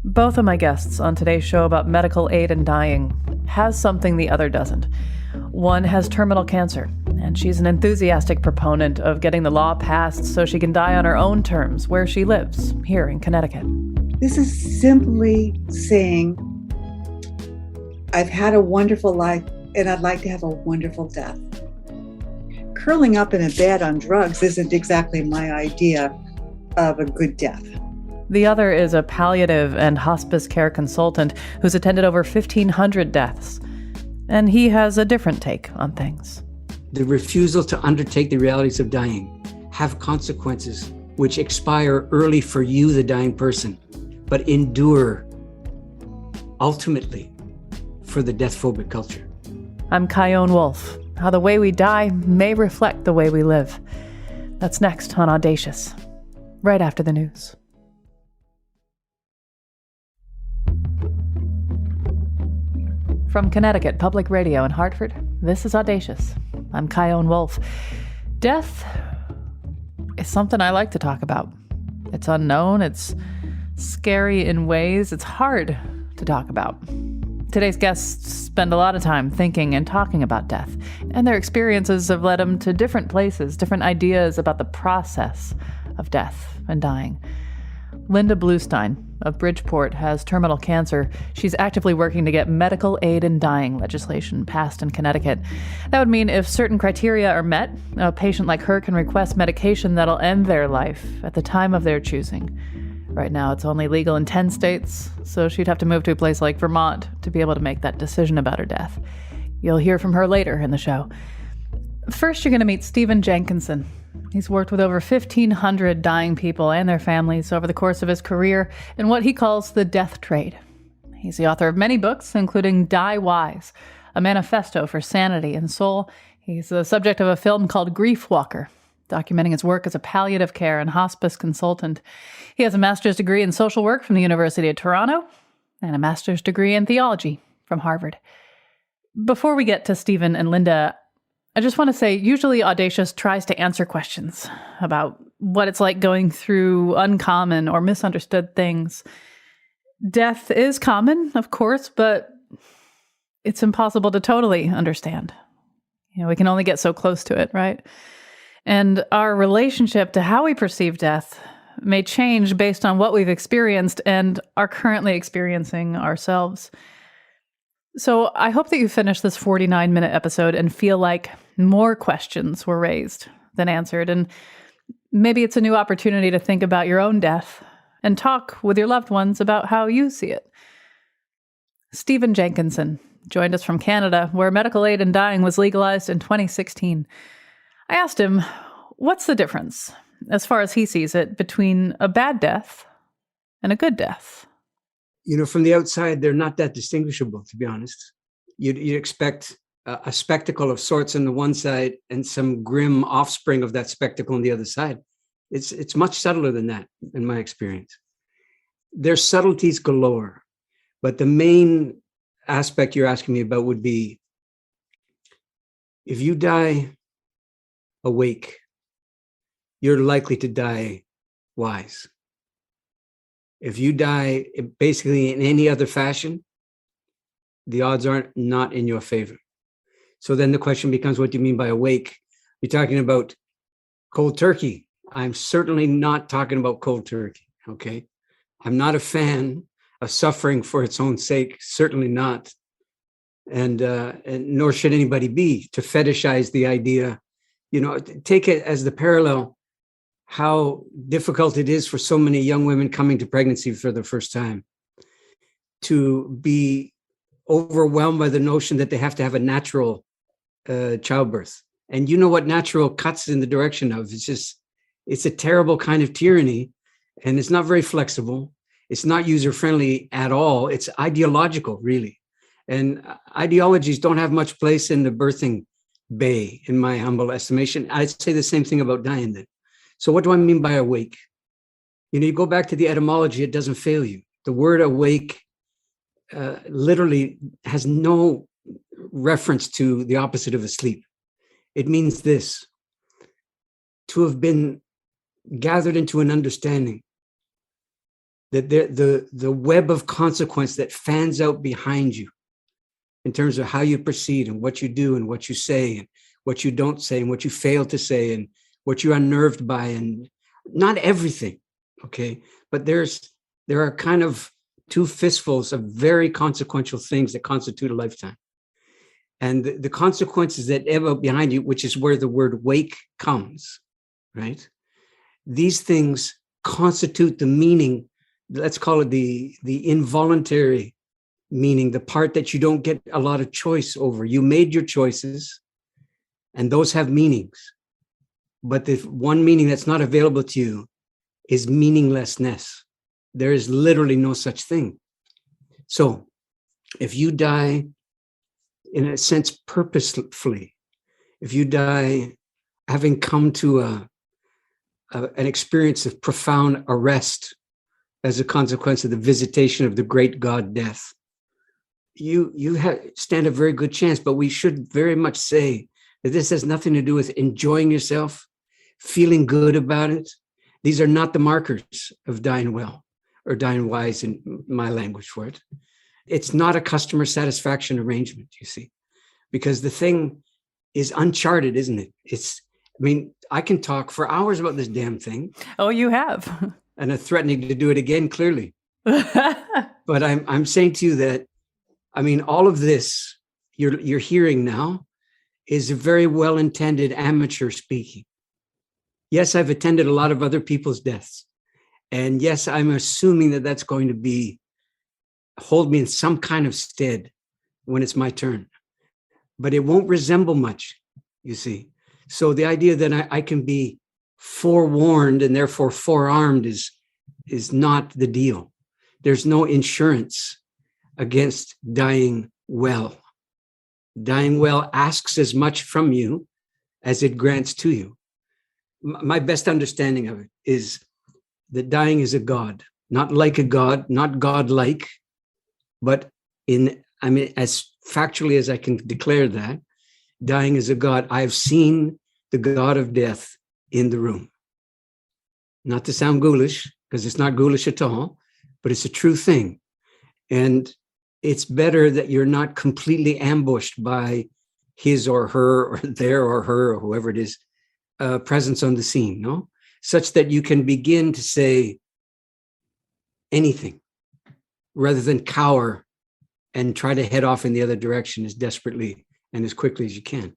Both of my guests on today's show about medical aid and dying has something the other doesn't. One has terminal cancer, and she's an enthusiastic proponent of getting the law passed so she can die on her own terms where she lives, here in Connecticut. This is simply saying, I've had a wonderful life and I'd like to have a wonderful death. Curling up in a bed on drugs isn't exactly my idea of a good death. The other is a palliative and hospice care consultant who's attended over 1,500 deaths. And he has a different take on things. The refusal to undertake the realities of dying have consequences which expire early for you, the dying person, but endure ultimately for the death-phobic culture. I'm Kyone Wolfe. How the way we die may reflect the way we live. That's next on Audacious, right after the news. From Connecticut Public Radio in Hartford, this is Audacious. I'm Kyone Wolfe. Death is something I like to talk about. It's unknown, it's scary in ways it's hard to talk about. Today's guests spend a lot of time thinking and talking about death, and their experiences have led them to different places, different ideas about the process of death and dying. Lynda Bluestein of Bridgeport has terminal cancer. She's actively working to get medical aid in dying legislation passed in Connecticut. That would mean if certain criteria are met, a patient like her can request medication that'll end their life at the time of their choosing. Right now, it's only legal in 10 states, so she'd have to move to a place like Vermont to be able to make that decision about her death. You'll hear from her later in the show. First, you're going to meet Stephen Jenkinson. He's worked with over 1,500 dying people and their families over the course of his career in what he calls the death trade. He's the author of many books, including Die Wise, a manifesto for sanity and soul. He's the subject of a film called Grief Walker, documenting his work as a palliative care and hospice consultant. He has a master's degree in social work from the University of Toronto and a master's degree in theology from Harvard. Before we get to Stephen and Lynda, I just want to say, usually Audacious tries to answer questions about what it's like going through uncommon or misunderstood things. Death is common, of course, but it's impossible to totally understand. We can only get so close to it, right? And our relationship to how we perceive death may change based on what we've experienced and are currently experiencing ourselves. So I hope that you finish this 49-minute episode and feel like more questions were raised than answered. And maybe it's a new opportunity to think about your own death and talk with your loved ones about how you see it. Stephen Jenkinson joined us from Canada, where medical aid in dying was legalized in 2016. I asked him, what's the difference, as far as he sees it, between a bad death and a good death? From the outside, they're not that distinguishable, to be honest. You'd expect a spectacle of sorts on the one side and some grim offspring of that spectacle on the other side. It's much subtler than that, in my experience. There's subtleties galore, but the main aspect you're asking me about would be, if you die awake, you're likely to die wise. If you die basically in any other fashion, the odds aren't not in your favor. So then the question becomes, what do you mean by awake? You're talking about cold turkey. I'm certainly not talking about cold turkey, okay? I'm not a fan of suffering for its own sake, certainly not. And nor should anybody be, to fetishize the idea. Take it as the parallel, how difficult it is for so many young women coming to pregnancy for the first time to be overwhelmed by the notion that they have to have a natural childbirth. And you know what natural cuts in the direction of? It's a terrible kind of tyranny, and it's not very flexible. It's not user-friendly at all. It's ideological, really. And ideologies don't have much place in the birthing bay, in my humble estimation. I'd say the same thing about dying then. So what do I mean by awake? You go back to the etymology, it doesn't fail you. The word awake literally has no reference to the opposite of asleep. It means this: to have been gathered into an understanding that the web of consequence that fans out behind you in terms of how you proceed and what you do and what you say and what you don't say and what you fail to say and what you're unnerved by, and not everything, okay? But there are kind of two fistfuls of very consequential things that constitute a lifetime. And the consequences that ebb out behind you, which is where the word wake comes, right? These things constitute the meaning, let's call it the involuntary meaning, the part that you don't get a lot of choice over. You made your choices, and those have meanings. But the one meaning that's not available to you is meaninglessness. There is literally no such thing. So if you die, in a sense, purposefully, if you die having come to an experience of profound arrest as a consequence of the visitation of the great God death, you stand a very good chance. But we should very much say that this has nothing to do with enjoying yourself, feeling good about it. These are not the markers of dying well or dying wise, in my language for it. It's not a customer satisfaction arrangement, you see, because the thing is uncharted, isn't it? I can talk for hours about this damn thing. Oh, you have. And I'm threatening to do it again, clearly. But I'm saying to you that, all of this you're hearing now is a very well-intended amateur speaking. Yes, I've attended a lot of other people's deaths. And yes, I'm assuming that that's going to hold me in some kind of stead when it's my turn. But it won't resemble much, you see. So the idea that I can be forewarned and therefore forearmed is not the deal. There's no insurance against dying well. Dying well asks as much from you as it grants to you. My best understanding of it is that dying is a God, not like a God, not God-like, but as factually as I can declare that, dying is a God. I've seen the God of death in the room. Not to sound ghoulish, because it's not ghoulish at all, but it's a true thing. And it's better that you're not completely ambushed by his or her or their or her or whoever it is, presence on the scene, no? Such that you can begin to say anything rather than cower and try to head off in the other direction as desperately and as quickly as you can.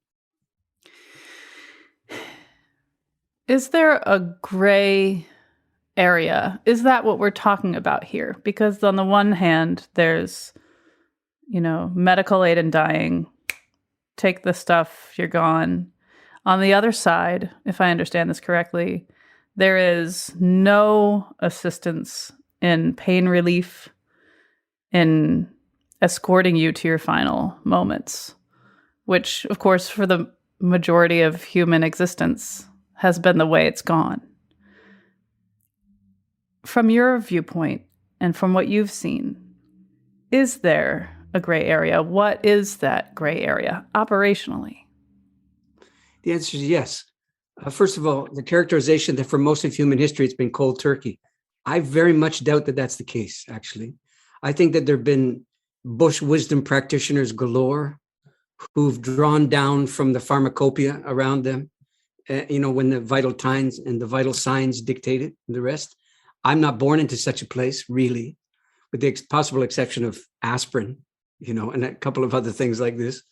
Is there a gray area? Is that what we're talking about here? Because on the one hand, there's, medical aid in dying. Take the stuff, you're gone. On the other side, if I understand this correctly, there is no assistance in pain relief, in escorting you to your final moments, which, of course, for the majority of human existence has been the way it's gone. From your viewpoint and from what you've seen, is there a gray area? What is that gray area operationally? The answer is yes. First of all, the characterization that for most of human history, it's been cold turkey. I very much doubt that that's the case, actually. I think that there have been Bush wisdom practitioners galore who've drawn down from the pharmacopoeia around them, when the vital signs and the vital signs dictated the rest. I'm not born into such a place, really, with the possible exception of aspirin, and a couple of other things like this.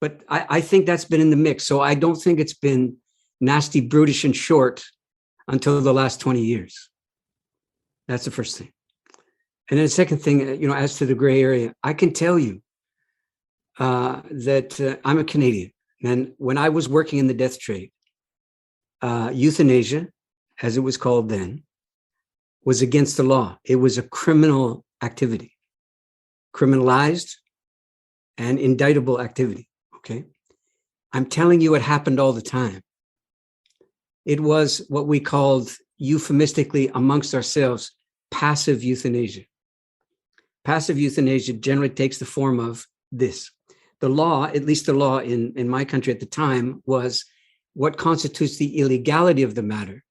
But I think that's been in the mix. So I don't think it's been nasty, brutish, and short until the last 20 years. That's the first thing. And then the second thing, as to the gray area, I can tell you that I'm a Canadian. And when I was working in the death trade, euthanasia, as it was called then, was against the law. It was a criminal activity, criminalized and indictable activity. Okay. I'm telling you, it happened all the time. It was what we called euphemistically amongst ourselves, passive euthanasia. Passive euthanasia generally takes the form of this. The law, at least the law in my country at the time, was what constitutes the illegality of the matter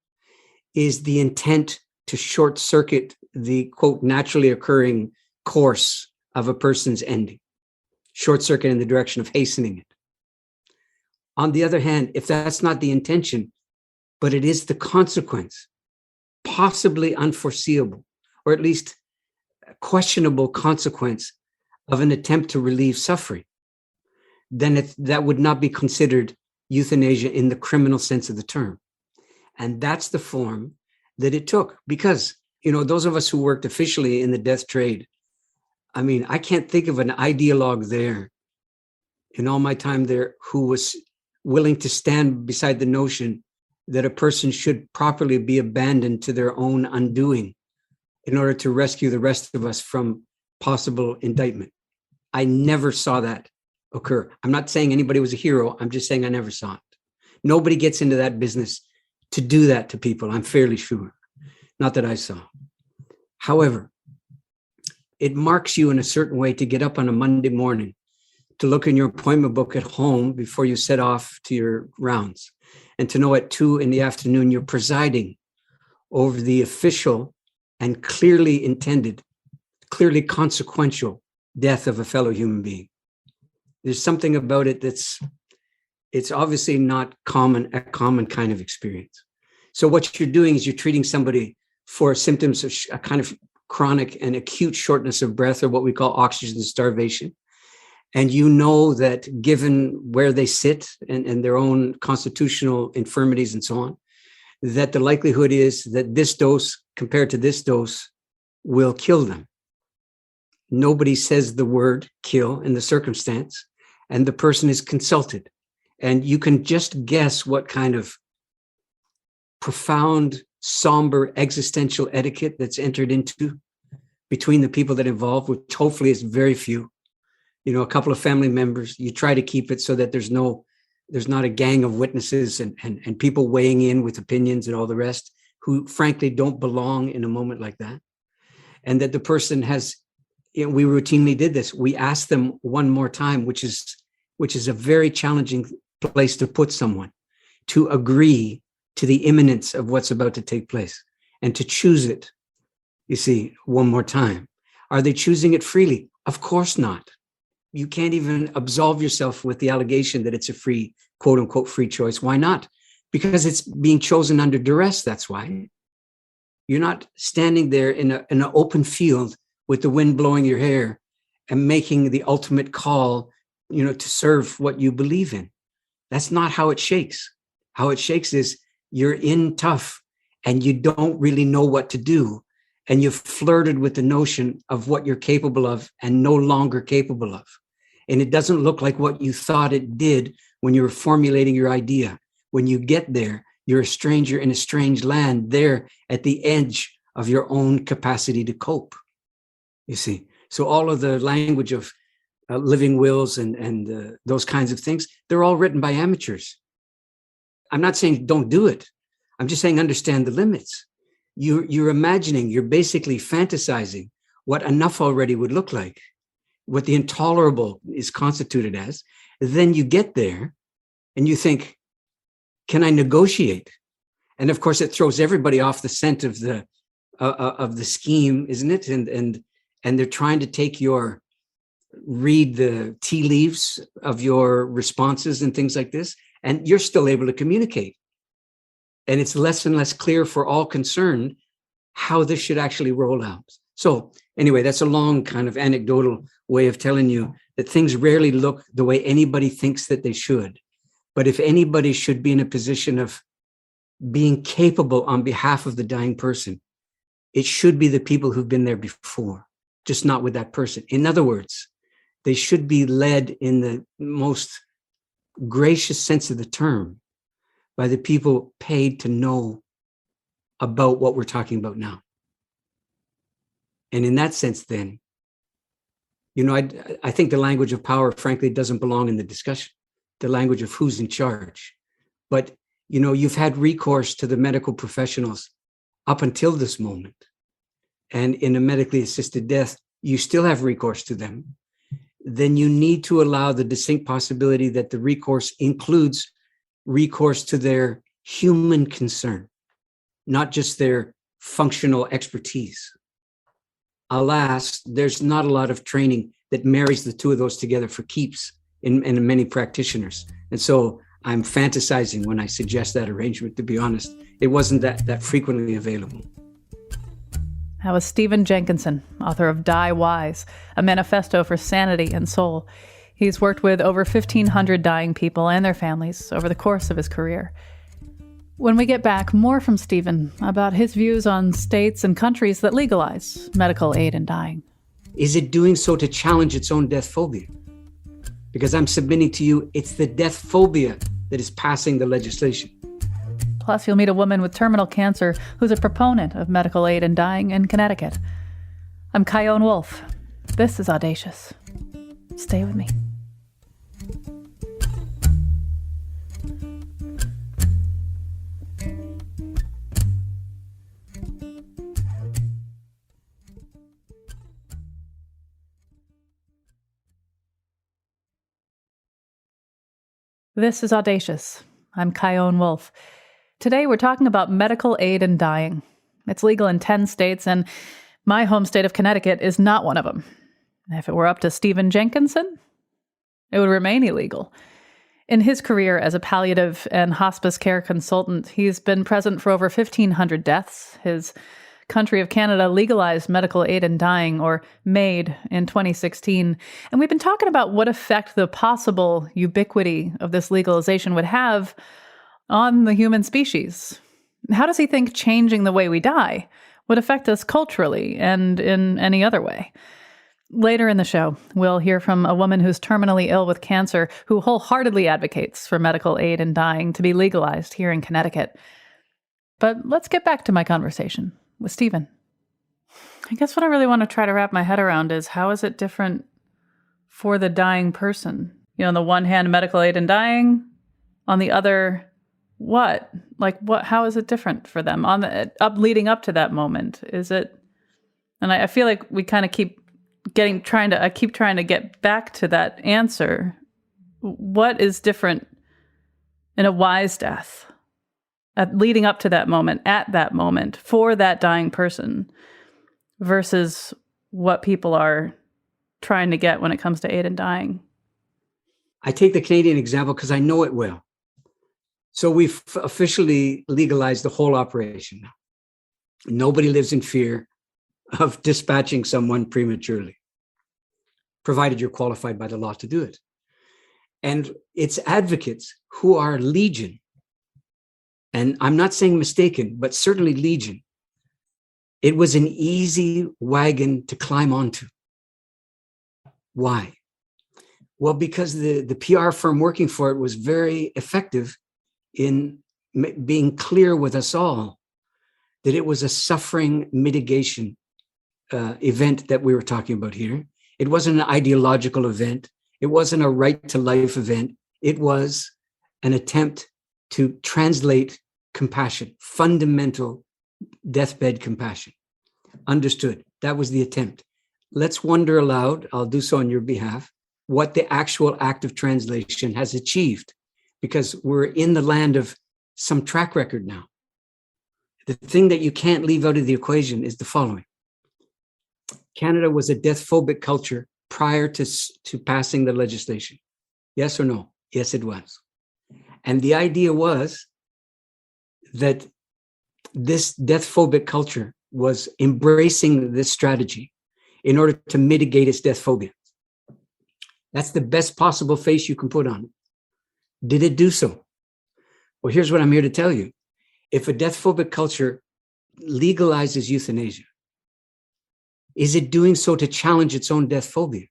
is the intent to short circuit the quote, naturally occurring course of a person's ending, short circuit in the direction of hastening it. On the other hand, if that's not the intention, but it is the consequence, possibly unforeseeable, or at least a questionable consequence of an attempt to relieve suffering, then that would not be considered euthanasia in the criminal sense of the term. And that's the form that it took. Because, those of us who worked officially in the death trade, I mean, I can't think of an ideologue there in all my time there who was willing to stand beside the notion that a person should properly be abandoned to their own undoing in order to rescue the rest of us from possible indictment. I never saw that occur. I'm not saying anybody was a hero. I'm just saying I never saw it. Nobody gets into that business to do that to people, I'm fairly sure. Not that I saw. However, it marks you in a certain way to get up on a Monday morning, to look in your appointment book at home before you set off to your rounds, and to know at 2 p.m. you're presiding over the official and clearly intended, clearly consequential death of a fellow human being. There's something about it it's obviously not a common kind of experience. So what you're doing is you're treating somebody for symptoms of a kind of chronic and acute shortness of breath, or what we call oxygen starvation. And you know that given where they sit and their own constitutional infirmities and so on, that the likelihood is that this dose compared to this dose will kill them. Nobody says the word kill in the circumstance, and the person is consulted. And you can just guess what kind of profound, somber, existential etiquette that's entered into between the people that involve, which hopefully is very few. A couple of family members. You try to keep it so that there's not a gang of witnesses and people weighing in with opinions and all the rest who frankly don't belong in a moment like that. And that the person has, we routinely did this. We asked them one more time, which is a very challenging place to put someone, to agree to the imminence of what's about to take place and to choose it, you see, one more time. Are they choosing it freely? Of course not. You can't even absolve yourself with the allegation that it's a free, quote unquote, free choice. Why not? Because it's being chosen under duress. That's why. You're not standing there in an open field with the wind blowing your hair and making the ultimate call, to serve what you believe in. That's not how it shakes. How it shakes is you're in tough and you don't really know what to do. And you've flirted with the notion of what you're capable of and no longer capable of. And it doesn't look like what you thought it did when you were formulating your idea. When you get there, you're a stranger in a strange land, there at the edge of your own capacity to cope. You see, so all of the language of living wills and those kinds of things, they're all written by amateurs. I'm not saying don't do it. I'm just saying understand the limits. You're imagining, you're basically fantasizing what enough already would look like, what the intolerable is constituted as. Then you get there and you think, can I negotiate? And of course, it throws everybody off the scent of the scheme, isn't it? And they're trying to read the tea leaves of your responses and things like this, and you're still able to communicate. And it's less and less clear for all concerned how this should actually roll out. So anyway, that's a long kind of anecdotal way of telling you that things rarely look the way anybody thinks that they should. But if anybody should be in a position of being capable on behalf of the dying person, it should be the people who've been there before, just not with that person. In other words, they should be led in the most gracious sense of the term by the people paid to know about what we're talking about now. And in that sense, then, I think the language of power, frankly, doesn't belong in the discussion, the language of who's in charge. But, you've had recourse to the medical professionals up until this moment. And in a medically assisted death, you still have recourse to them. Then you need to allow the distinct possibility that the recourse includes recourse to their human concern, not just their functional expertise. alas, there's not a lot of training that marries the two of those together for keeps in many practitioners. And so I'm fantasizing when I suggest that arrangement, to be honest. It wasn't that frequently available. That was Stephen Jenkinson, author of Die Wise, a manifesto for sanity and soul. He's worked with over 1,500 dying people and their families over the course of his career. When we get back, more from Stephen about his views on states and countries that legalize medical aid in dying. Is it doing so to challenge its own death phobia? Because I'm submitting to you, it's the death phobia that is passing the legislation. Plus, you'll meet a woman with terminal cancer who's a proponent of medical aid in dying in Connecticut. I'm Chion Wolf. This is Audacious. Stay with me. This is Audacious. I'm Chion Wolf. Today we're talking about medical aid in dying. It's legal in 10 states, and my home state of Connecticut is not one of them. If it were up to Stephen Jenkinson, it would remain illegal. In his career as a palliative and hospice care consultant, he's been present for over 1,500 deaths. His country of Canada legalized medical aid in dying, or MAID, in 2016. And we've been talking about what effect the possible ubiquity of this legalization would have on the human species. How does he think changing the way we die would affect us culturally and in any other way? Later in the show, we'll hear from a woman who's terminally ill with cancer who wholeheartedly advocates for medical aid in dying to be legalized here in Connecticut. But let's get back to my conversation with Stephen. I guess what I really want to try to wrap my head around is, how is it different for the dying person? On the one hand, medical aid in dying. On the other, what? How is it different for them leading up to that moment? Is it? And I feel like we kind of keep trying to get back to that answer. What is different in a wise death? Leading up to that moment, at that moment, for that dying person, versus what people are trying to get when it comes to aid in dying? I take the Canadian example because I know it well. So we've officially legalized the whole operation. Nobody lives in fear of dispatching someone prematurely, provided you're qualified by the law to do it. And its advocates, who are legion, and I'm not saying mistaken, but certainly legion, it was an easy wagon to climb onto. Why? Well, because the PR firm working for it was very effective in being clear with us all that it was a suffering mitigation event that we were talking about here. It wasn't an ideological event. It wasn't a right to life event. It was an attempt to translate compassion, fundamental deathbed compassion. Understood. That was the attempt. Let's wonder aloud, I'll do so on your behalf, what the actual act of translation has achieved, because we're in the land of some track record now. The thing that you can't leave out of the equation is the following. Canada was a death-phobic culture prior to passing the legislation. Yes or no? Yes, it was. And the idea was that this death-phobic culture was embracing this strategy in order to mitigate its death phobia. That's the best possible face you can put on it. Did it do so? Well, here's what I'm here to tell you. If a death-phobic culture legalizes euthanasia, is it doing so to challenge its own death phobia?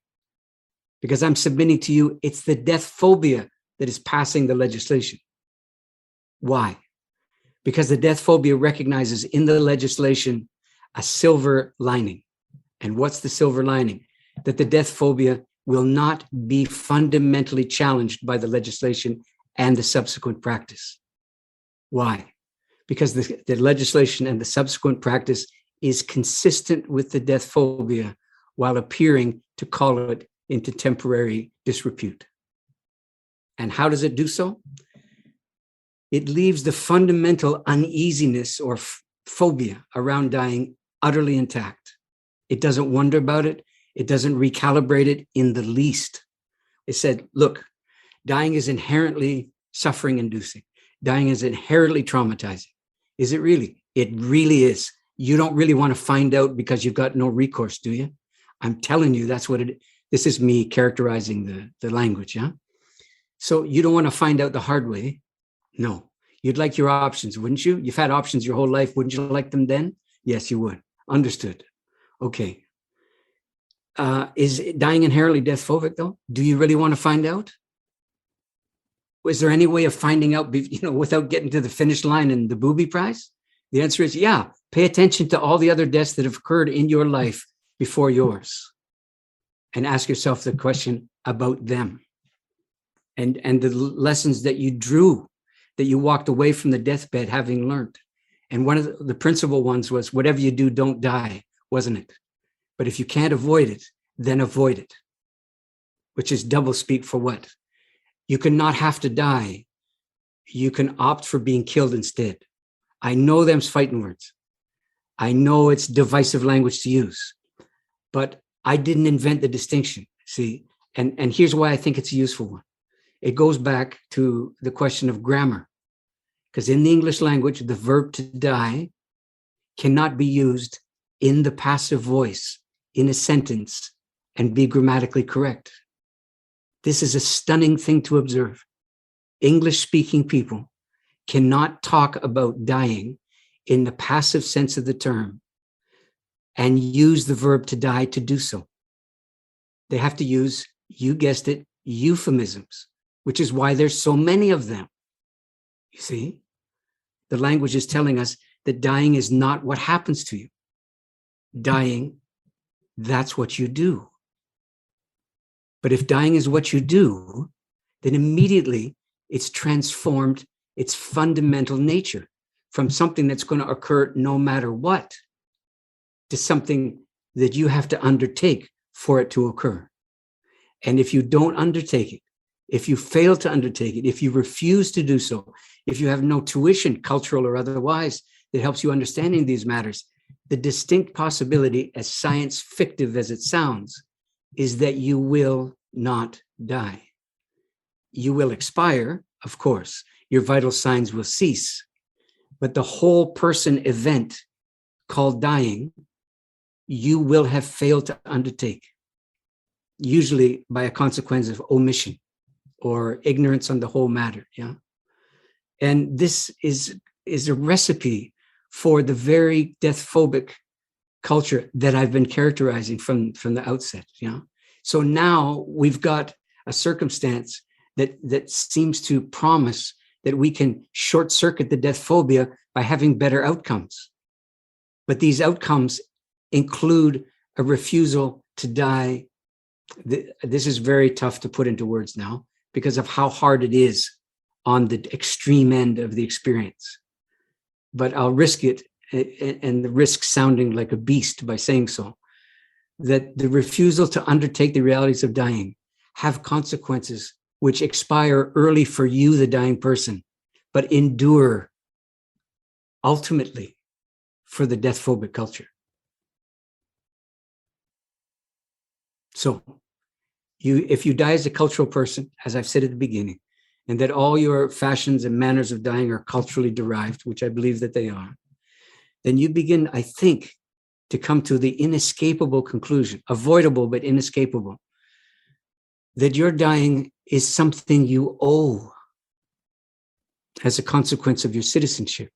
Because I'm submitting to you, it's the death phobia that is passing the legislation. Why? Because the death phobia recognizes in the legislation a silver lining. And what's the silver lining? That the death phobia will not be fundamentally challenged by the legislation and the subsequent practice. Why? Because the legislation and the subsequent practice is consistent with the death phobia while appearing to call it into temporary disrepute. And how does it do so? It leaves the fundamental uneasiness or phobia around dying utterly intact. It doesn't wonder about it. It doesn't recalibrate it in the least. It said, look, dying is inherently suffering inducing. Dying is inherently traumatizing. Is it really? It really is. You don't really want to find out because you've got no recourse, do you? I'm telling you, that's what it is. This is me characterizing the language, yeah? So you don't want to find out the hard way. No. You'd like your options, wouldn't you? You've had options your whole life. Wouldn't you like them then? Yes, you would. Understood. Okay. Is dying inherently death phobic, though? Do you really want to find out? Is there any way of finding out, without getting to the finish line and the booby prize? The answer is, yeah. Pay attention to all the other deaths that have occurred in your life before yours, and ask yourself the question about them, and the lessons that you drew, that you walked away from the deathbed having learned. And one of the principal ones was, whatever you do, don't die, wasn't it? But if you can't avoid it, then avoid it, which is double speak for what? You cannot have to die. You can opt for being killed instead. I know them's fighting words. I know it's divisive language to use, but I didn't invent the distinction, see? And here's why I think it's a useful one. It goes back to the question of grammar, because in the English language, the verb to die cannot be used in the passive voice in a sentence and be grammatically correct. This is a stunning thing to observe. English-speaking people cannot talk about dying in the passive sense of the term and use the verb to die to do so. They have to use, you guessed it, euphemisms, which is why there's so many of them. You see, the language is telling us that dying is not what happens to you. Dying, that's what you do. But if dying is what you do, then immediately it's transformed its fundamental nature from something that's going to occur no matter what to something that you have to undertake for it to occur. And if you don't undertake it, if you fail to undertake it, if you refuse to do so, if you have no tuition, cultural or otherwise, that helps you understanding these matters, the distinct possibility, as science fictive as it sounds, is that you will not die. You will expire, of course. Your vital signs will cease. But the whole person event called dying, you will have failed to undertake, usually by a consequence of omission or ignorance on the whole matter. Yeah. And this is a recipe for the very death-phobic culture that I've been characterizing from the outset. Yeah. So now we've got a circumstance that seems to promise that we can short circuit the death phobia by having better outcomes. But these outcomes include a refusal to die. This is very tough to put into words now because of how hard it is on the extreme end of the experience. But I'll risk it, and the risk sounding like a beast by saying so, that the refusal to undertake the realities of dying have consequences which expire early for you, the dying person, but endure ultimately for the death-phobic culture. So if you die as a cultural person, as I've said at the beginning, and that all your fashions and manners of dying are culturally derived, which I believe that they are, then you begin, I think, to come to the inescapable conclusion, avoidable but inescapable, that your dying is something you owe as a consequence of your citizenship,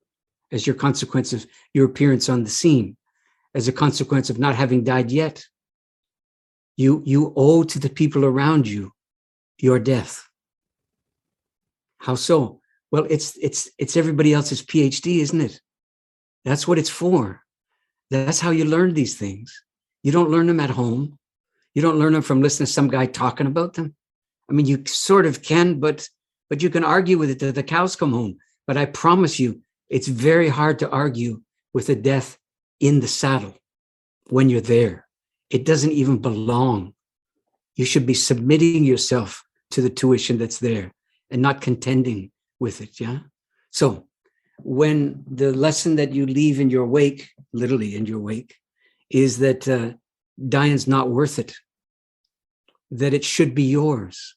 as your consequence of your appearance on the scene, as a consequence of not having died yet. You owe to the people around you your death. How so? Well, it's everybody else's PhD, isn't it? That's what it's for. That's how you learn these things. You don't learn them at home. You don't learn them from listening to some guy talking about them. I mean, you sort of can, but you can argue with it till the cows come home. But I promise you, it's very hard to argue with a death in the saddle when you're there. It doesn't even belong. You should be submitting yourself to the tuition that's there and not contending with it, yeah? So when the lesson that you leave in your wake, literally in your wake, is that dying's not worth it, that it should be yours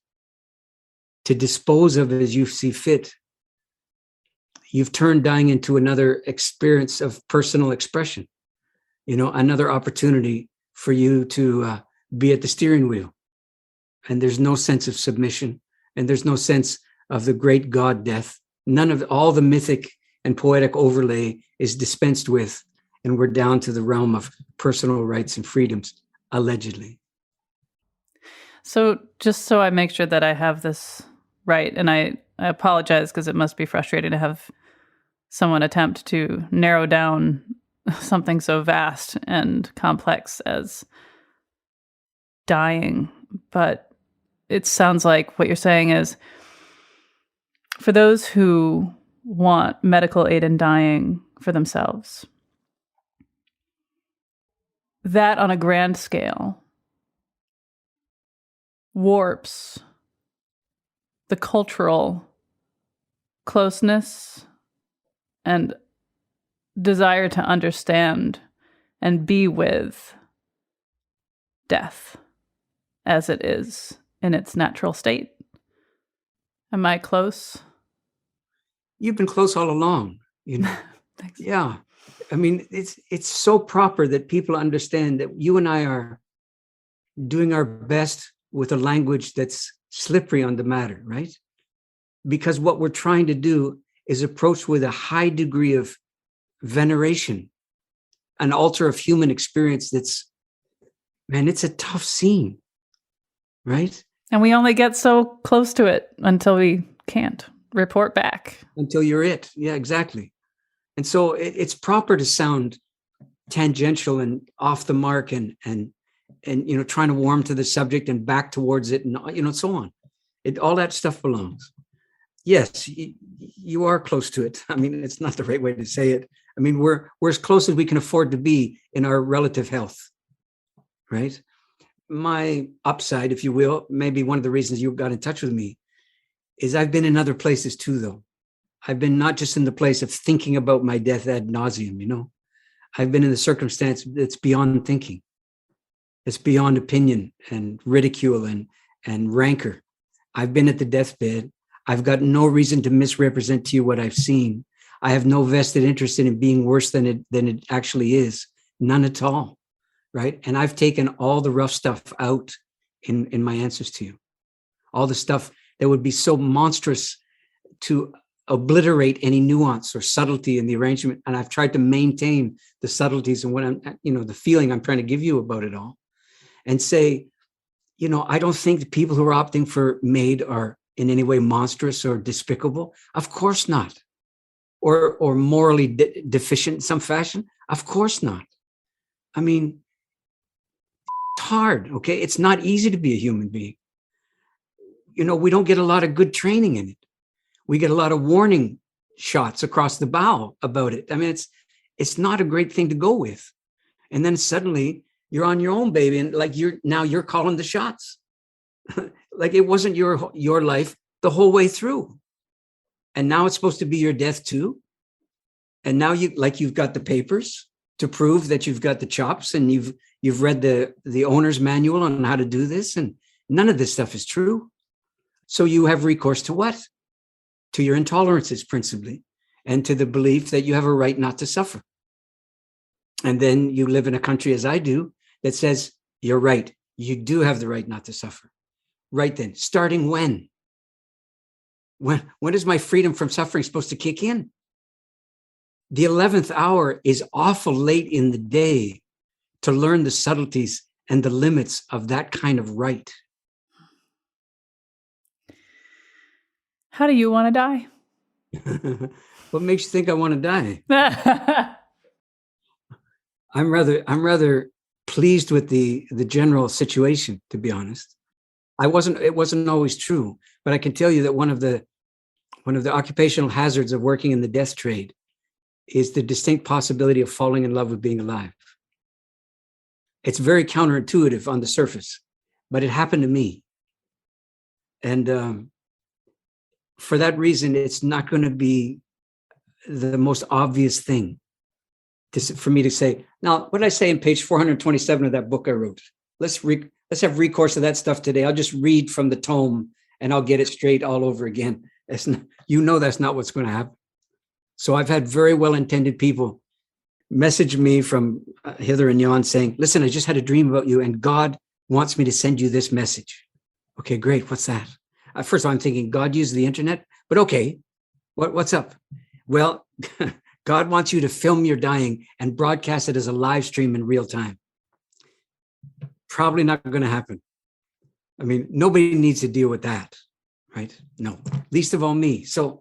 to dispose of as you see fit. You've turned dying into another experience of personal expression, another opportunity for you to be at the steering wheel. And there's no sense of submission, and there's no sense of the great God death. None of all the mythic and poetic overlay is dispensed with, and we're down to the realm of personal rights and freedoms, allegedly. So just so I make sure that I have this right, and I apologize because it must be frustrating to have someone attempt to narrow down something so vast and complex as dying. But it sounds like what you're saying is, for those who want medical aid in dying for themselves, that on a grand scale warps the cultural closeness and desire to understand and be with death as it is in its natural state. Am I close? You've been close all along, Thanks. Yeah. I mean, it's so proper that people understand that you and I are doing our best with a language that's slippery on the matter, right? Because what we're trying to do is approach with a high degree of veneration, an altar of human experience that's, man, it's a tough scene, right? And we only get so close to it until we can't report back. Until you're it. Yeah, exactly. And so it's proper to sound tangential and off the mark and trying to warm to the subject and back towards it and so on. All that stuff belongs. Yes, you are close to it. I mean, it's not the right way to say it. I mean, we're as close as we can afford to be in our relative health, right? My upside, if you will, maybe one of the reasons you got in touch with me is I've been in other places too, though. I've been not just in the place of thinking about my death ad nauseum, I've been in the circumstance that's beyond thinking. It's beyond opinion and ridicule and rancor. I've been at the deathbed. I've got no reason to misrepresent to you what I've seen. I have no vested interest in it being worse than it actually is. None at all, right? And I've taken all the rough stuff out in my answers to you. All the stuff that would be so monstrous to obliterate any nuance or subtlety in the arrangement. And I've tried to maintain the subtleties and what I'm, the feeling I'm trying to give you about it all. And say, I don't think the people who are opting for MAID are in any way monstrous or despicable. Of course not. Or morally deficient in some fashion. Of course not. I mean, it's hard, okay? It's not easy to be a human being. We don't get a lot of good training in it. We get a lot of warning shots across the bow about it. I mean, it's not a great thing to go with. And then suddenly you're on your own, baby. And like you're calling the shots. Like it wasn't your life the whole way through. And now it's supposed to be your death too. And now you've got the papers to prove that you've got the chops and you've read the owner's manual on how to do this. And none of this stuff is true. So you have recourse to what? To your intolerances principally, and to the belief that you have a right not to suffer. And then you live in a country, as I do, that says, you're right. You do have the right not to suffer. Right then, starting when? When is my freedom from suffering supposed to kick in? The 11th hour is awful late in the day to learn the subtleties and the limits of that kind of right. How do you want to die? What makes you think I want to die? I'm rather pleased with the general situation, to be honest. It wasn't always true, but I can tell you that one of the occupational hazards of working in the death trade is the distinct possibility of falling in love with being alive. It's very counterintuitive on the surface, but it happened to me. And for that reason, it's not going to be the most obvious thing for me to say, now, what did I say in page 427 of that book I wrote? Let's have recourse to that stuff today. I'll just read from the tome and I'll get it straight all over again. That's not, that's not what's going to happen. So I've had very well-intended people message me from hither and yon saying, listen, I just had a dream about you and God wants me to send you this message. Okay, great. What's that? First of all, I'm thinking God used the internet, but okay, what's up? Well, God wants you to film your dying and broadcast it as a live stream in real time. Probably not going to happen. I mean, nobody needs to deal with that, right? No, least of all me. So,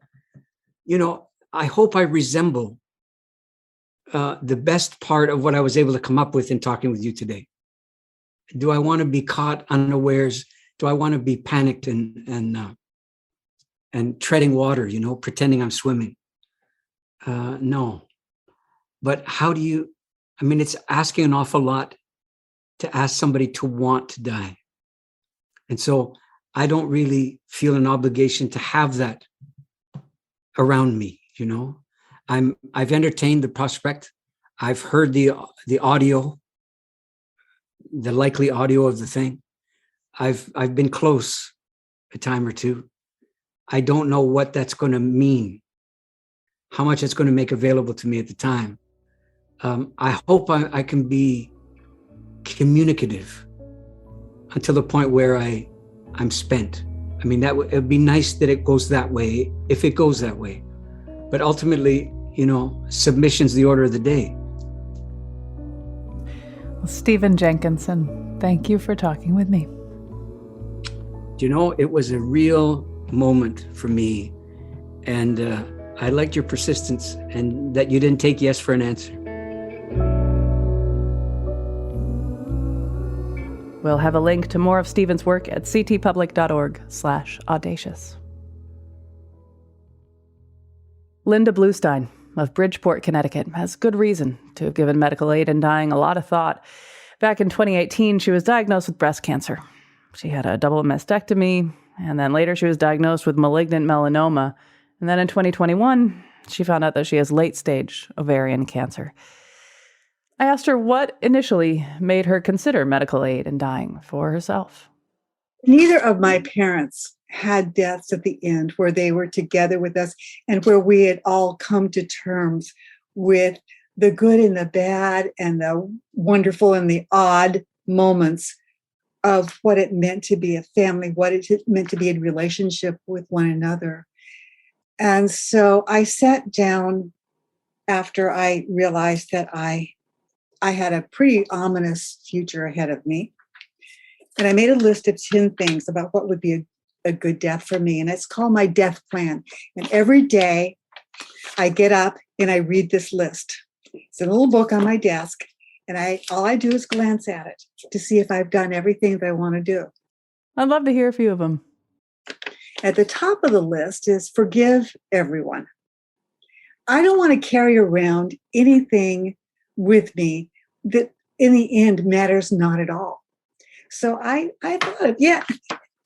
I hope I resemble the best part of what I was able to come up with in talking with you today. Do I want to be caught unawares? Do I want to be panicked and treading water, pretending I'm swimming? No. But how do you, it's asking an awful lot to ask somebody to want to die. And so I don't really feel an obligation to have that around me, I've entertained the prospect. I've heard the audio, the likely audio of the thing. I've been close a time or two. I don't know what that's going to mean, how much it's going to make available to me at the time. I hope I can be communicative until the point where I'm spent. It'd be nice that it goes that way, if it goes that way. But ultimately, submission's the order of the day. Well, Stephen Jenkinson, thank you for talking with me. It was a real moment for me. And I liked your persistence and that you didn't take yes for an answer. We'll have a link to more of Stephen's work at ctpublic.org/audacious. Lynda Bluestein of Bridgeport, Connecticut, has good reason to have given medical aid in dying a lot of thought. Back in 2018, she was diagnosed with breast cancer. She had a double mastectomy, and then later she was diagnosed with malignant melanoma. And then in 2021, she found out that she has late-stage ovarian cancer. I asked her what initially made her consider medical aid in dying for herself. Neither of my parents had deaths at the end where they were together with us and where we had all come to terms with the good and the bad and the wonderful and the odd moments of what it meant to be a family, what it meant to be in relationship with one another. And so I sat down after I realized that I had a pretty ominous future ahead of me. And I made a list of 10 things about what would be a good death for me. And it's called my death plan. And every day I get up and I read this list. It's a little book on my desk. And all I do is glance at it to see if I've done everything that I want to do. I'd love to hear a few of them. At the top of the list is forgive everyone. I don't want to carry around anything with me that in the end matters not at all. So I thought,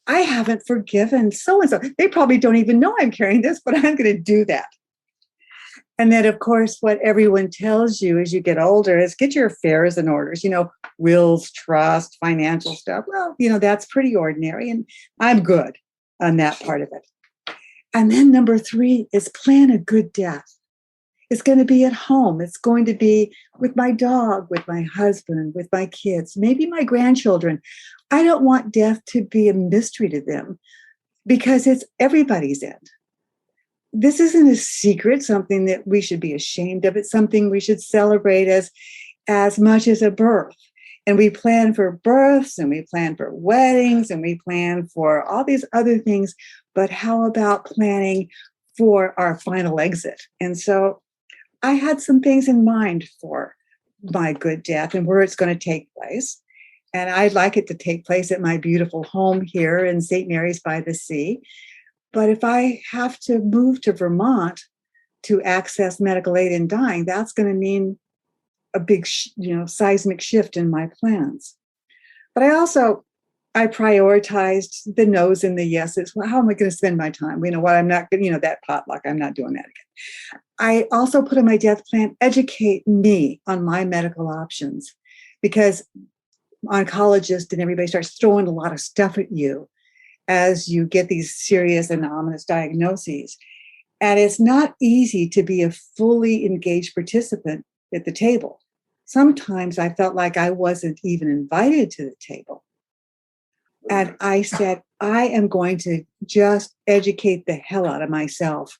I haven't forgiven so-and-so. They probably don't even know I'm carrying this, but I'm going to do that. And then, of course, what everyone tells you as you get older is get your affairs in order. Wills, trust, financial stuff. Well, that's pretty ordinary. And I'm good on that part of it. And then number 3 is plan a good death. It's going to be at home. It's going to be with my dog, with my husband, with my kids, maybe my grandchildren. I don't want death to be a mystery to them because it's everybody's end. This isn't a secret, something that we should be ashamed of. It's something we should celebrate as much as a birth. And we plan for births and we plan for weddings and we plan for all these other things. But how about planning for our final exit? And so I had some things in mind for my good death and where it's going to take place. And I'd like it to take place at my beautiful home here in St. Mary's by the Sea. But if I have to move to Vermont to access medical aid in dying, that's going to mean a big, seismic shift in my plans. But I also I prioritized the no's and the yeses. Well, how am I going to spend my time? You know what? I'm not going to, that potluck, I'm not doing that again. I also put in my death plan, educate me on my medical options, because oncologists and everybody starts throwing a lot of stuff at you as you get these serious and ominous diagnoses. And it's not easy to be a fully engaged participant at the table. Sometimes I felt like I wasn't even invited to the table. And I said, I am going to just educate the hell out of myself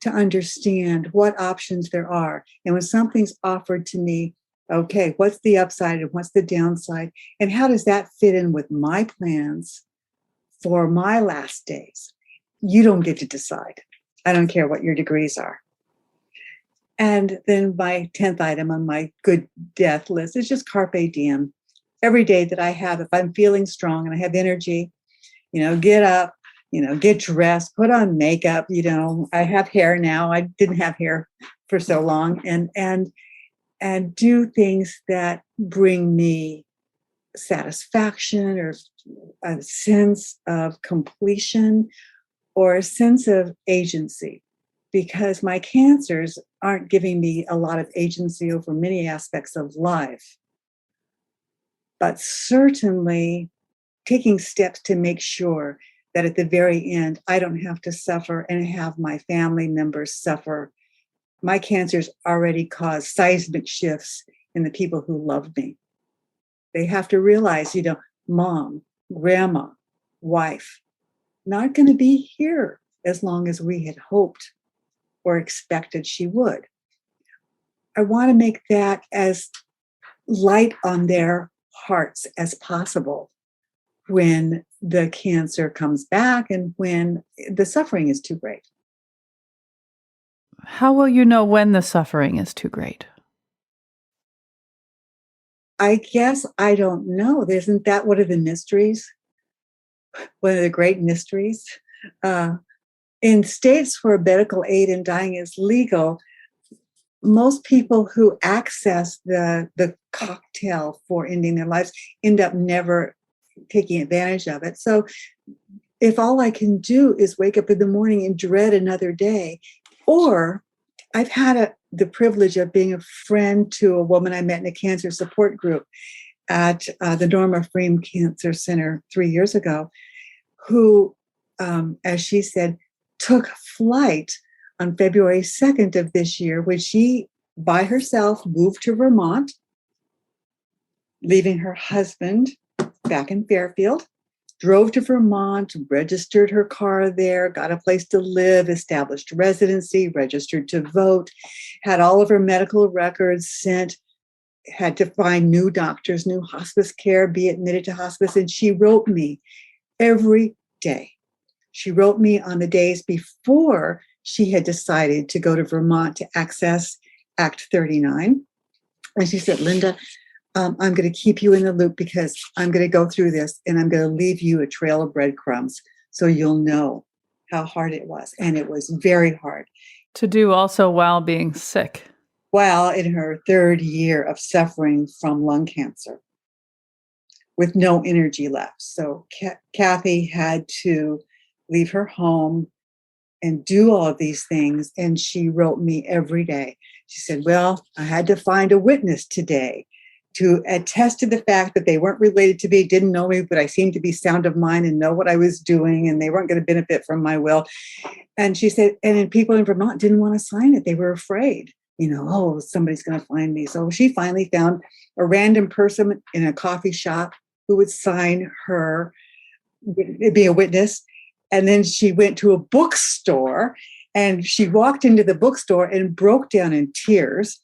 to understand what options there are. And when something's offered to me, okay, what's the upside and what's the downside? And how does that fit in with my plans for my last days? You don't get to decide. I don't care what your degrees are. And then my 10th item on my good death list is just carpe diem. Every day that I have, if I'm feeling strong and I have energy, get up, get dressed, put on makeup. I have hair now. I didn't have hair for so long, and do things that bring me satisfaction or a sense of completion or a sense of agency, because my cancers aren't giving me a lot of agency over many aspects of life, but certainly taking steps to make sure that at the very end, I don't have to suffer and have my family members suffer. My cancers already cause seismic shifts in the people who love me. They have to realize, mom, grandma, wife, not going to be here as long as we had hoped or expected she would. I want to make that as light on their hearts as possible when the cancer comes back and when the suffering is too great. How will you know when the suffering is too great? I guess I don't know. Isn't that one of the mysteries? One of the great mysteries? In states where medical aid in dying is legal, most people who access the cocktail for ending their lives end up never taking advantage of it. So if all I can do is wake up in the morning and dread another day, or I've had the privilege of being a friend to a woman I met in a cancer support group at the Norma Freem Cancer Center 3 years ago, who, as she said, took flight on February 2nd of this year, when she, by herself, moved to Vermont, leaving her husband back in Fairfield, drove to Vermont, registered her car there, got a place to live, established residency, registered to vote, had all of her medical records sent, had to find new doctors, new hospice care, be admitted to hospice. And she wrote me every day. She wrote me on the days before she had decided to go to Vermont to access Act 39. And she said, Lynda, I'm going to keep you in the loop because I'm going to go through this and I'm going to leave you a trail of breadcrumbs so you'll know how hard it was. And it was very hard. To do also while being sick. While in her 3rd year of suffering from lung cancer with no energy left. So Kathy had to leave her home and do all of these things. And she wrote me every day. She said, well, I had to find a witness today to attest to the fact that they weren't related to me, didn't know me, but I seemed to be sound of mind and know what I was doing, and they weren't going to benefit from my will. And she said, and then people in Vermont didn't want to sign it. They were afraid, somebody's going to find me. So she finally found a random person in a coffee shop who would sign her, be a witness. And then she went to a bookstore, and she walked into the bookstore and broke down in tears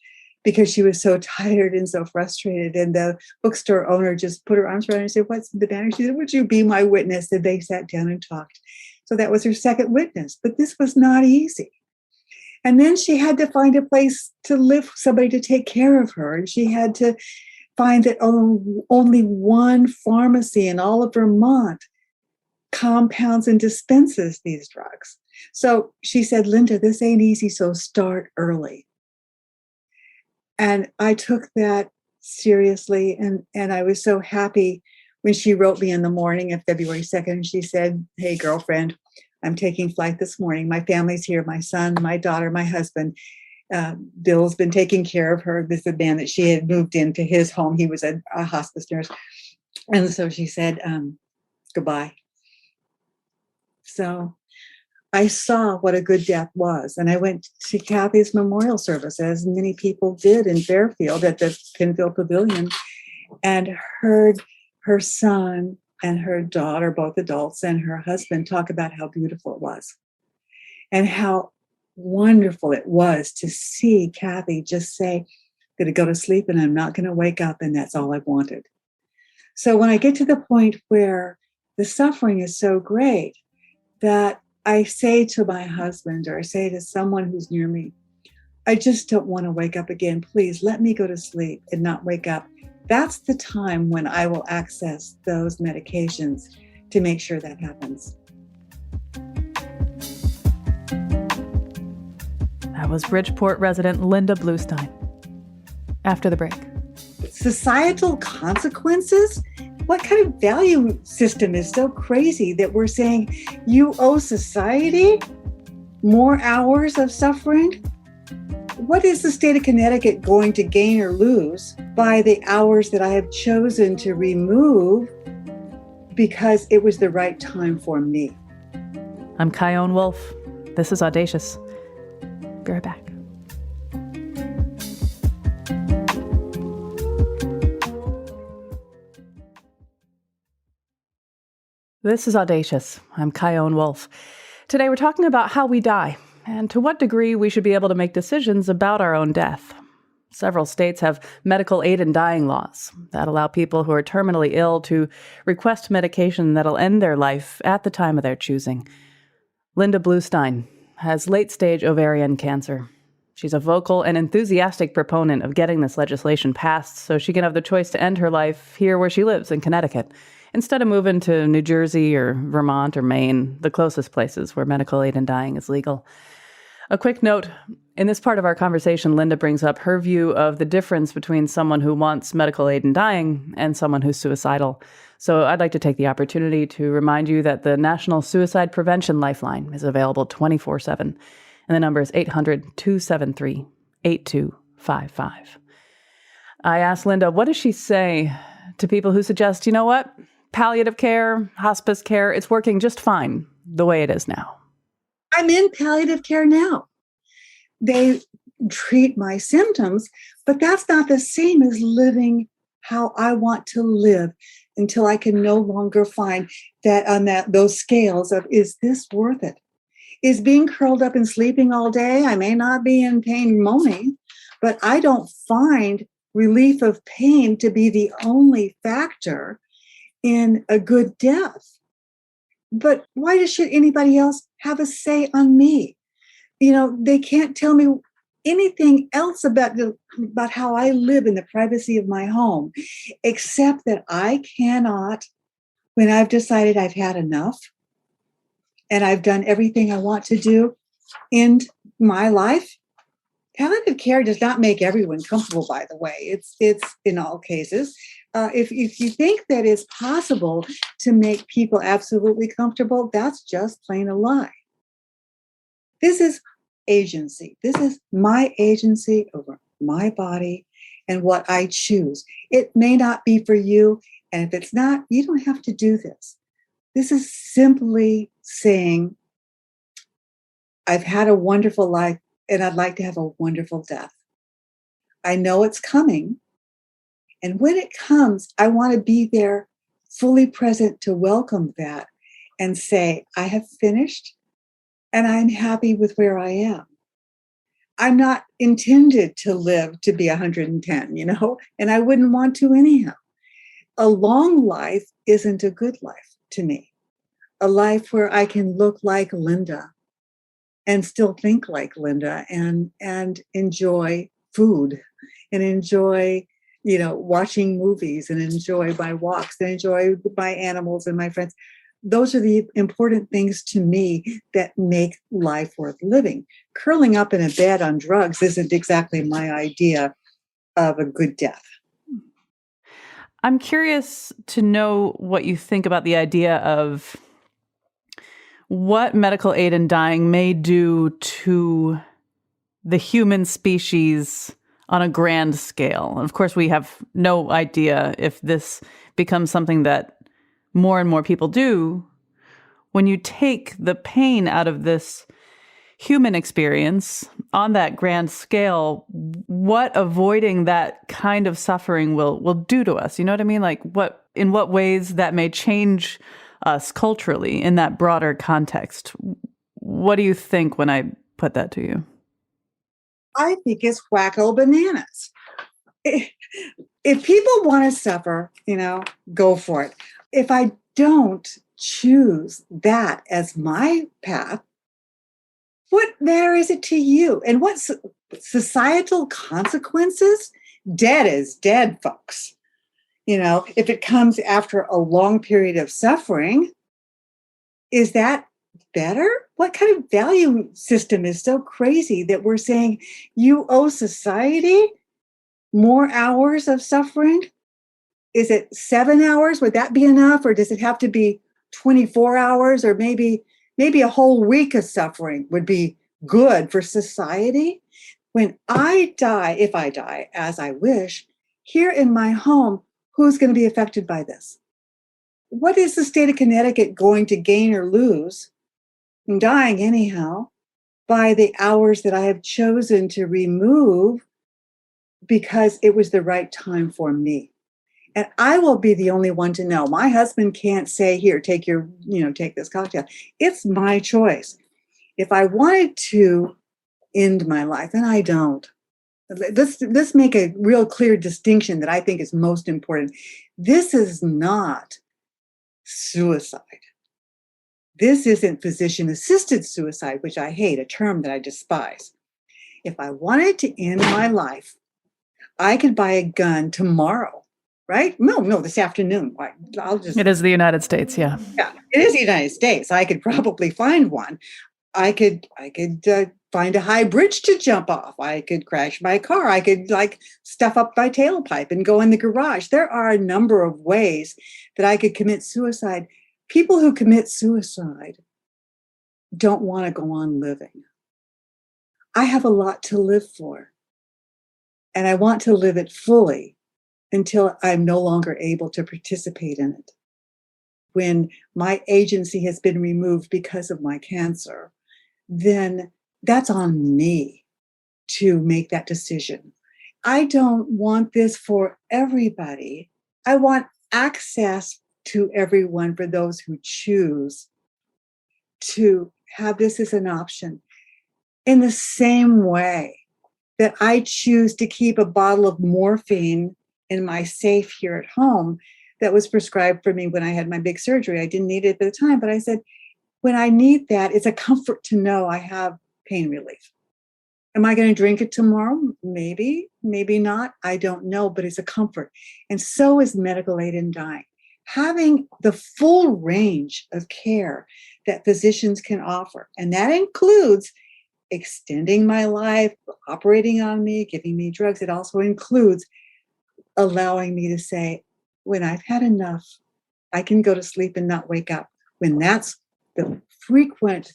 because she was so tired and so frustrated. And the bookstore owner just put her arms around her and said, what's the matter? She said, would you be my witness? And they sat down and talked. So that was her second witness. But this was not easy. And then she had to find a place to live, somebody to take care of her. And she had to find that only one pharmacy in all of Vermont compounds and dispenses these drugs. So she said, Lynda, this ain't easy, so start early. And I took that seriously, and I was so happy when she wrote me in the morning of February 2nd, she said, "Hey, girlfriend, I'm taking flight this morning. My family's here, my son, my daughter, my husband. Bill's been taking care of her." This is a man that she had moved into his home. He was a hospice nurse. And so she said, goodbye. So I saw what a good death was. And I went to Kathy's memorial service, as many people did in Fairfield at the Pinfield Pavilion, and heard her son and her daughter, both adults, and her husband talk about how beautiful it was and how wonderful it was to see Kathy just say, "I'm going to go to sleep and I'm not going to wake up, and that's all I wanted." So when I get to the point where the suffering is so great that I say to my husband, or I say to someone who's near me, "I just don't want to wake up again. Please let me go to sleep and not wake up." That's the time when I will access those medications to make sure that happens. That was Bridgeport resident Lynda Bluestein. After the break. Societal consequences? What kind of value system is so crazy that we're saying you owe society more hours of suffering? What is the state of Connecticut going to gain or lose by the hours that I have chosen to remove because it was the right time for me? I'm Kyone Wolf. This is Audacious. Be right back. This is Audacious. I'm Kyone Wolf. Today we're talking about how we die and to what degree we should be able to make decisions about our own death. Several states have medical aid in dying laws that allow people who are terminally ill to request medication that'll end their life at the time of their choosing. Lynda Bluestein has late-stage ovarian cancer. She's a vocal and enthusiastic proponent of getting this legislation passed so she can have the choice to end her life here where she lives in Connecticut, instead of moving to New Jersey or Vermont or Maine, the closest places where medical aid in dying is legal. A quick note, in this part of our conversation, Lynda brings up her view of the difference between someone who wants medical aid in dying and someone who's suicidal. So I'd like to take the opportunity to remind you that the National Suicide Prevention Lifeline is available 24/7, and the number is 800-273-8255. I asked Lynda, what does she say to people who suggest, you know what, palliative care, hospice care, it's working just fine the way it is now? I'm in palliative care now. They treat my symptoms, but that's not the same as living how I want to live until I can no longer find that on those scales of, is this worth it? Is being curled up and sleeping all day? I may not be in pain moaning, but I don't find relief of pain to be the only factor in a good death. But why should anybody else have a say on me? You know, they can't tell me anything else about how I live in the privacy of my home, except that I cannot, when I've decided I've had enough and I've done everything I want to do in my life. Palliative care does not make everyone comfortable, by the way. It's in all cases. If you think that it's possible to make people absolutely comfortable, that's just plain a lie. This is agency. This is my agency over my body and what I choose. It may not be for you, and if it's not, you don't have to do this. This is simply saying, I've had a wonderful life, and I'd like to have a wonderful death. I know it's coming. And when it comes, I want to be there fully present to welcome that and say, I have finished and I'm happy with where I am. I'm not intended to live to be 110, and I wouldn't want to anyhow. A long life isn't a good life to me. A life where I can look like Lynda and still think like Lynda and enjoy food and enjoy, watching movies and enjoy my walks and enjoy my animals and my friends. Those are the important things to me that make life worth living. Curling up in a bed on drugs isn't exactly my idea of a good death. I'm curious to know what you think about the idea of what medical aid in dying may do to the human species on a grand scale. Of course, we have no idea if this becomes something that more and more people do. When you take the pain out of this human experience on that grand scale, what avoiding that kind of suffering will do to us? You know what I mean? Like in what ways that may change us culturally in that broader context. What do you think when I put that to you? I think it's wacko bananas. If people want to suffer, go for it. If I don't choose that as my path, what matter is it to you? And what societal consequences? Dead is dead, folks. If it comes after a long period of suffering, is that better? What kind of value system is so crazy that we're saying you owe society more hours of suffering? Is it 7 hours? Would that be enough? Or does it have to be 24 hours? Or maybe a whole week of suffering would be good for society? When I die, if I die as I wish, here in my home, who's going to be affected by this? What is the state of Connecticut going to gain or lose? I'm dying anyhow by the hours that I have chosen to remove because it was the right time for me. And I will be the only one to know. My husband can't say, here, take this cocktail. It's my choice. If I wanted to end my life, and I don't, let's make a real clear distinction that I think is most important. This is not suicide. This isn't physician-assisted suicide, which I hate, a term that I despise. If I wanted to end my life, I could buy a gun tomorrow, right? No, this afternoon. It is the United States, yeah. Yeah, it is the United States. I could probably find one. I could find a high bridge to jump off. I could crash my car. I could stuff up my tailpipe and go in the garage. There are a number of ways that I could commit suicide. People who commit suicide don't want to go on living. I have a lot to live for, and I want to live it fully until I'm no longer able to participate in it. When my agency has been removed because of my cancer, then that's on me to make that decision. I don't want this for everybody. I want access to everyone for those who choose to have this as an option. In the same way that I choose to keep a bottle of morphine in my safe here at home that was prescribed for me when I had my big surgery. I didn't need it at the time, but I said, when I need that, it's a comfort to know I have pain relief. Am I going to drink it tomorrow? Maybe, maybe not. I don't know, but it's a comfort. And so is medical aid in dying. Having the full range of care that physicians can offer. And that includes extending my life, operating on me, giving me drugs. It also includes allowing me to say, when I've had enough, I can go to sleep and not wake up. When that's the frequent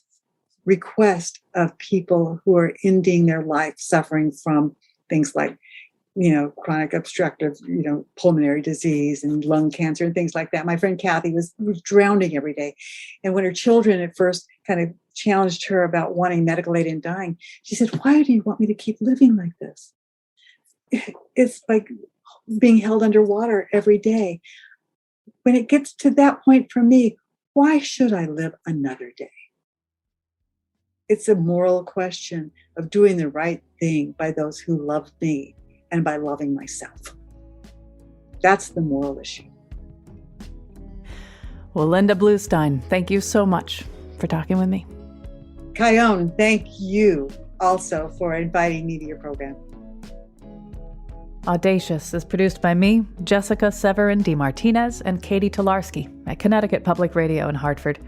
request of people who are ending their life suffering from things like, chronic obstructive, pulmonary disease and lung cancer and things like that. My friend Kathy was drowning every day. And when her children at first kind of challenged her about wanting medical aid in dying, she said, why do you want me to keep living like this? It's like being held underwater every day. When it gets to that point for me, why should I live another day? It's a moral question of doing the right thing by those who love me and by loving myself. That's the moral issue. Well, Lynda Bluestein, thank you so much for talking with me. Kyone, thank you also for inviting me to your program. Audacious is produced by me, Jessica Severin DeMartinez, and Katie Tolarski at Connecticut Public Radio in Hartford.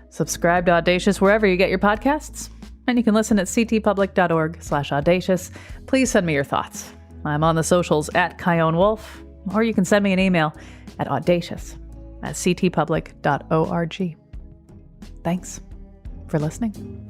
Subscribe to Audacious wherever you get your podcasts, and you can listen at ctpublic.org/audacious. Please send me your thoughts. I'm on the socials at Kyone Wolf. or you can send me an email at audacious@ctpublic.org. Thanks for listening.